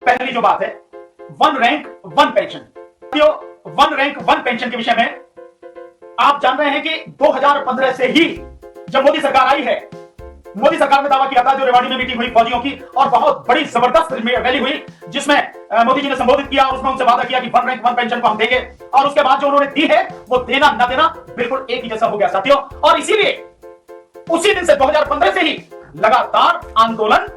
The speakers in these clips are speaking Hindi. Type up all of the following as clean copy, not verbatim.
पहली जो बात है, one rank one pension. One rank one pension के विषय में आप जान रहे हैं कि 2015 से ही जब मोदी सरकार आई है, मोदी सरकार ने दावा किया था, जो रेवाड़ी में मीटिंग हुई फौजियों की और बहुत बड़ी जबरदस्त रैली हुई, जिसमें मोदी जी ने संबोधित किया और उसमें उनसे वादा किया कि वन रैंक वन पेंशन को हम देंगे, और उसके बाद जो उन्होंने दी है वो देना न देना बिल्कुल एक ही जैसा हो गया साथियों। और इसीलिए उसी दिन से 2015 से ही लगातार आंदोलन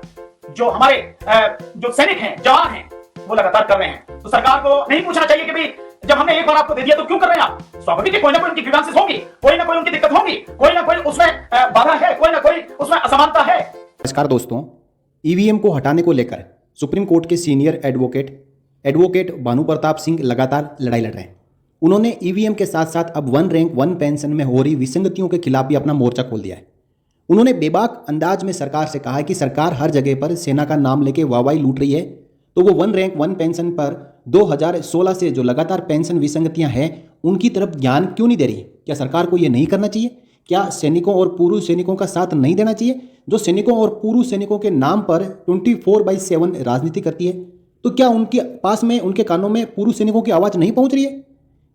जो हमारे जो सैनिक हैं, जवान हैं, वो लगातार कर रहे हैं। तो सरकार को नहीं पूछना चाहिए कि भाई जब हमने एक बार आपको दे दिया तो क्यों कर रहे हैं आप। स्वाभाविक है, कोई ना कोई उनकी ग्रीवेंसेस होंगी, कोई ना कोई उनकी दिक्कत होंगी, कोई ना कोई उसमें बाधा है, कोई ना कोई उसमें असमानता है। नमस्कार दोस्तों, ईवीएम को हटाने को लेकर सुप्रीम कोर्ट के सीनियर एडवोकेट भानु प्रताप सिंह लगातार लड़ाई लड़ रहे हैं। उन्होंने ईवीएम के साथ साथ अब वन रैंक वन पेंशन में हो रही विसंगतियों के खिलाफ भी अपना मोर्चा खोल दिया है। उन्होंने बेबाक अंदाज में सरकार से कहा है कि सरकार हर जगह पर सेना का नाम लेके वाहवाही लूट रही है, तो वो वन रैंक वन पेंशन पर 2016 से जो लगातार पेंशन विसंगतियां हैं उनकी तरफ ध्यान क्यों नहीं दे रही। क्या सरकार को ये नहीं करना चाहिए? क्या सैनिकों और पूर्व सैनिकों का साथ नहीं देना चाहिए, जो सैनिकों और पूर्व सैनिकों के नाम पर 24/7 राजनीति करती है? तो क्या उनके पास में, उनके कानों में पूर्व सैनिकों की आवाज़ नहीं पहुंच रही है?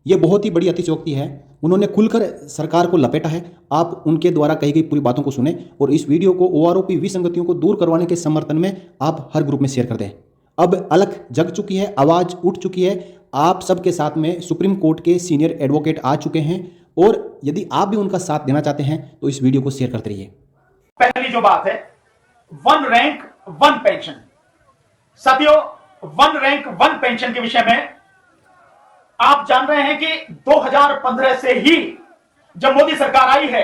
ये बहुत ही बड़ी अतिशयोक्ति है। उन्होंने खुलकर सरकार को लपेटा है। आप उनके द्वारा कही गई पूरी बातों को सुने और इस वीडियो को ओआरओपी विसंगतियों को दूर करवाने के समर्थन में आप हर ग्रुप में शेयर कर दें। अब अलख जग चुकी है, आवाज़ उठ चुकी है। आप सबके साथ में सुप्रीम कोर्ट के सीनियर एडवोकेट आ चुके हैं और यदि आप भी उनका साथ देना चाहते हैं तो इस वीडियो को शेयर करते रहिए। पहली जो बात है, वन रैंक वन पेंशन। साथियों, वन रैंक वन पेंशन के विषय में आप जान रहे हैं कि 2015 से ही जब मोदी सरकार आई है,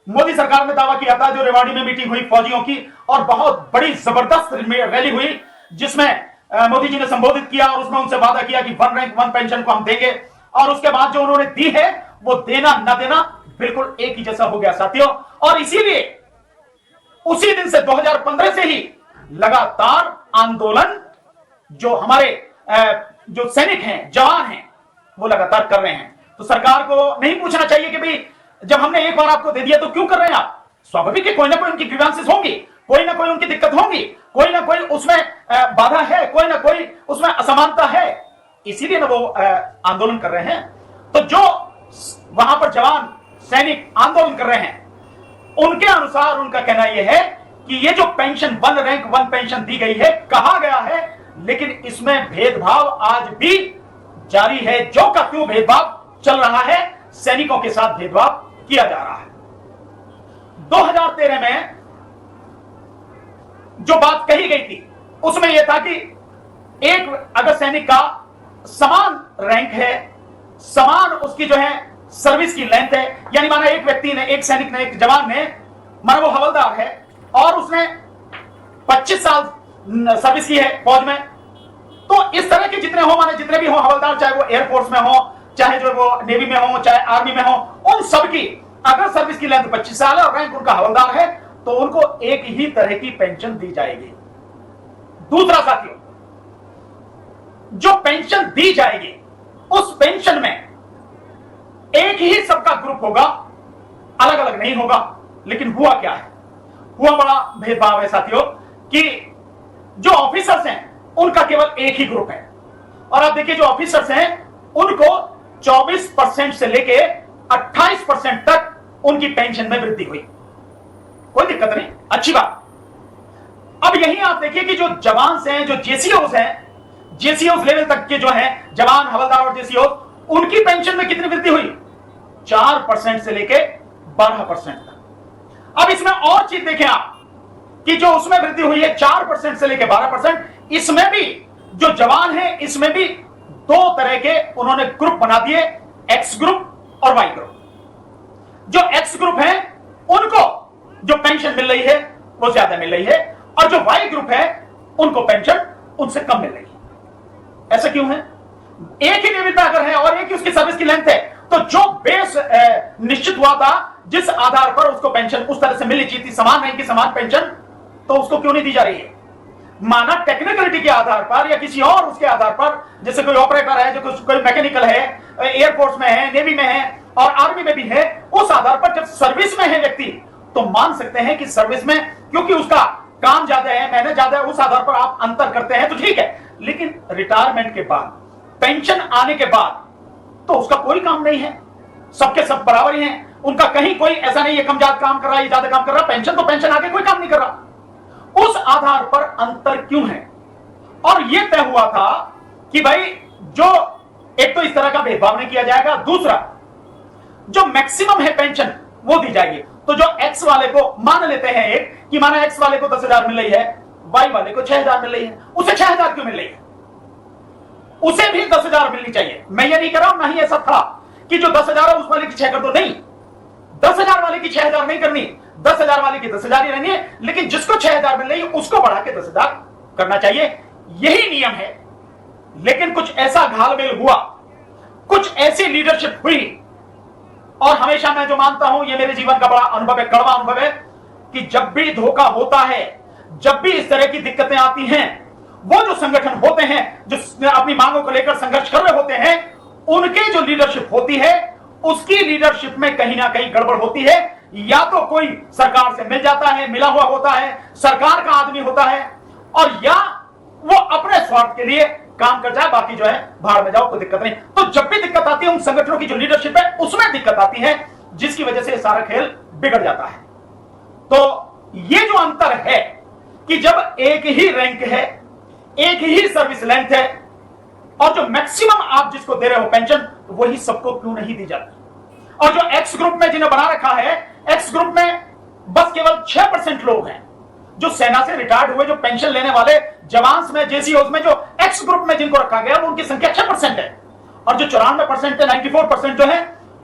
मोदी सरकार ने दावा किया था, जो रेवाड़ी में मीटिंग हुई फौजियों की और बहुत बड़ी जबरदस्त रैली हुई, जिसमें मोदी जी ने संबोधित किया और उसमें उनसे वादा किया कि वन रैंक वन पेंशन को हम देंगे, और उसके बाद जो उन्होंने दी है वो देना न देना बिल्कुल एक ही जैसा हो गया साथियों। और इसीलिए उसी दिन से 2015 से ही लगातार आंदोलन जो हमारे जो सैनिक हैं, जवान हैं, वो लगातार कर रहे हैं। तो सरकार को नहीं पूछना चाहिए कि भाई जब हमने एक बार आपको दे दिया तो क्यों कर रहे हैं आप। स्वाभाविक है, कोई ना कोई उनकी ग्रीवेंसेस होंगी, कोई ना कोई उनकी दिक्कत होंगी, कोई ना कोई उसमें बाधा है, कोई ना कोई उसमें असमानता है, इसीलिए ना वो आंदोलन कर रहे हैं। तो जो वहां पर जवान सैनिक आंदोलन कर रहे हैं, उनके अनुसार उनका कहना यह है कि ये जो pension one rank one pension दी गई है, कहा गया है, लेकिन इसमें भेदभाव आज भी जारी है। जो का क्यों भेदभाव चल रहा है, सैनिकों के साथ भेदभाव किया जा रहा है। 2013 में जो बात कही गई थी उसमें यह था कि एक अगर सैनिक का समान रैंक है, समान उसकी जो है सर्विस की लेंथ है, यानी माना एक व्यक्ति ने, एक सैनिक ने, एक जवान ने, माना वो हवलदार है और उसने 25 साल सर्विस की है फौज में, तो इस तरह के जितने हो, माने जितने भी हो हवलदार, चाहे वो एयरफोर्स में हो, चाहे जो वो नेवी में हो, चाहे आर्मी में हो, उन सबकी अगर सर्विस की लेंथ 25 साल है और रैंक उनका हवलदार है, तो उनको एक ही तरह की पेंशन दी जाएगी। दूसरा साथियों, जो पेंशन दी जाएगी उस पेंशन में एक ही सबका ग्रुप होगा, अलग अलग नहीं होगा। लेकिन हुआ क्या है, हुआ बड़ा भेदभाव है साथियों कि जो ऑफिसर्स हैं उनका केवल एक ही ग्रुप है, और आप देखिए जो ऑफिसर्स हैं उनको 24% से लेके 28% तक उनकी पेंशन में वृद्धि हुई। कोई दिक्कत नहीं, अच्छी बात। अब यही आप देखिए कि जो जवान हैं, जो जेसीओस हैं, जेसीओस लेवल तक के जो हैं जवान, हवलदार और जेसीओस, उनकी पेंशन में कितनी वृद्धि हुई? 4% से लेके 12% तक। अब इसमें और चीज देखें आप कि जो उसमें वृद्धि हुई है 4% से लेके 12%, इसमें भी जो जवान है, इसमें भी दो तरह के उन्होंने ग्रुप बना दिए, एक्स ग्रुप और वाई ग्रुप। जो एक्स ग्रुप है उनको जो पेंशन मिल रही है वो ज्यादा मिल रही है, और जो वाई ग्रुप है उनको पेंशन उनसे कम मिल रही है। ऐसा क्यों है? एक ही नियमितता अगर है और एक ही उसकी सर्विस की लेंथ है, तो जो बेस निश्चित हुआ था, जिस आधार पर उसको पेंशन उस तरह से मिलनी चाहिए थी, समान रैंक की समान पेंशन, तो उसको क्यों नहीं दी जा रही है? माना टेक्निकलिटी के आधार पर या किसी और उसके आधार पर, जैसे कोई ऑपरेटर है, जो कोई मैकेनिकल है, एयरफोर्स में है, नेवी में है और आर्मी में भी है, उस आधार पर जब सर्विस में है व्यक्ति, तो मान सकते हैं कि सर्विस में क्योंकि उसका काम ज्यादा है, मेहनत ज्यादा है, उस आधार पर आप अंतर करते हैं तो ठीक है, लेकिन रिटायरमेंट के बाद, पेंशन आने के बाद तो उसका कोई काम नहीं है, सबके सब बराबर ही हैं, उनका कहीं कोई ऐसा नहीं है कम ज्यादा काम कर रहा है, ज्यादा काम कर रहा है, पेंशन तो पेंशन आगे कोई काम नहीं कर रहा। उस आधार पर अंतर क्यों है? और यह तय हुआ था कि भाई जो एक तो इस तरह का भेदभाव नहीं किया जाएगा, दूसरा जो मैक्सिमम है पेंशन वो दी जाएगी। तो जो एक्स वाले को मान लेते हैं एक कि माना एक्स वाले को 10,000 मिल रही है, वाई वाले को 6,000 मिल रही है, उसे 6,000 क्यों मिल रही है? उसे भी 10,000 मिलनी चाहिए। मैं ये नहीं कर रहा हूं, ना ही ऐसा था कि जो 10,000 है उस वाले की 6 कर दो, नहीं, 10,000 वाले की 6,000 नहीं करनी, 10,000 वाले की 10,000 ही रहनी है, लेकिन जिसको 6,000 मिल रही है उसको बढ़ा के 10,000 करना चाहिए, यही नियम है। लेकिन कुछ ऐसा घालमेल हुआ, कुछ ऐसी लीडरशिप हुई, और हमेशा मैं जो मानता हूं, यह मेरे जीवन का बड़ा अनुभव है, कड़वा अनुभव है, कि जब भी धोखा होता है, जब भी इस तरह की दिक्कतें आती हैं, वो जो संगठन होते हैं जो अपनी मांगों को लेकर संघर्ष कर रहे होते हैं, उनकी जो लीडरशिप होती है, उसकी लीडरशिप में कहीं ना कहीं गड़बड़ होती है। या तो कोई सरकार से मिल जाता है, मिला हुआ होता है, सरकार का आदमी होता है, और या वो अपने स्वार्थ के लिए काम कर जाए, बाकी जो है भाड़ में जाओ, कोई दिक्कत नहीं। तो जब भी दिक्कत आती है उन संगठनों की जो लीडरशिप है उसमें दिक्कत आती है, जिसकी वजह से सारा खेल बिगड़ जाता है। तो ये जो अंतर है कि जब एक ही रैंक है, एक ही सर्विस लेंथ है, और जो मैक्सिमम आप जिसको दे रहे हो पेंशन, वही सबको क्यों नहीं दी जाती? और जो एक्स ग्रुप में जिन्हें बना रखा है, एक्स ग्रुप में बस केवल 6% लोग हैं जो सेना से रिटायर्ड हुए, जो पेंशन लेने वाले जवान में, जेसीओज में, जो एक्स ग्रुप में जिनको रखा गया, वो उनकी संख्या 6% है। और जो 94% है, 94% जो है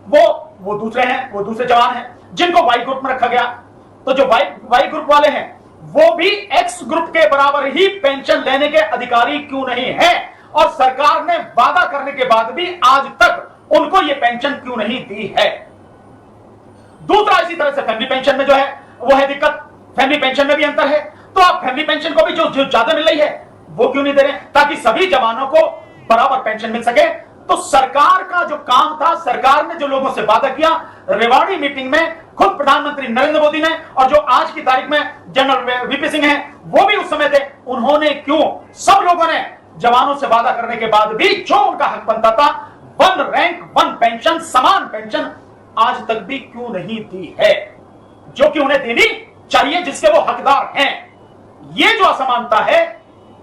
वो दूसरे हैं, वो दूसरे जवान हैं जिनको वाई ग्रुप में रखा गया। तो जो वाई ग्रुप वाले हैं वो भी एक्स ग्रुप के बराबर ही पेंशन लेने के अधिकारी क्यों नहीं है? और सरकार ने वादा करने के बाद भी आज तक उनको ये पेंशन क्यों नहीं दी है? दूसरा, इसी तरह से फैमिली पेंशन में जो है वो है दिक्कत, फैमिली पेंशन में भी अंतर है। तो आप फैमिली पेंशन को भी जो ज्यादा मिल रही है वो क्यों नहीं दे रहे, ताकि सभी जवानों को बराबर पेंशन मिल सके? तो सरकार का जो काम था, सरकार ने जो लोगों से वादा किया, रेवाड़ी मीटिंग में खुद प्रधानमंत्री नरेंद्र मोदी ने, और जो आज की तारीख में जनरल वीपी सिंह हैं वो भी उस समय थे, उन्होंने क्यों, सब लोगों ने जवानों से वादा करने के बाद भी जो उनका हक बनता था, 1 रैंक 1 पेंशन, समान पेंशन, आज तक भी क्यों नहीं दी है, जो कि उन्हें देनी चाहिए, जिसके वो हकदार हैं? ये जो असमानता है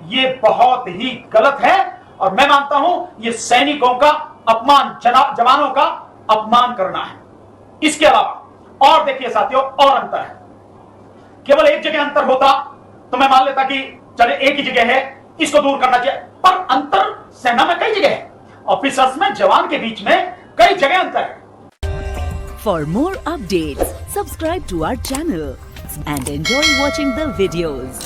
ये बहुत ही गलत है, और मैं मानता हूं ये सैनिकों का अपमान, जवानों का अपमान करना है। इसके अलावा और देखिए साथियों, और अंतर है, केवल एक जगह अंतर होता तो मैं मान लेता कि चले एक ही जगह है, इसको दूर करना चाहिए, पर अंतर सेना में कई जगह है, ऑफिसर्स में, जवान के बीच में कई जगह अंतर है। For more updates, subscribe to our channel and enjoy watching the videos.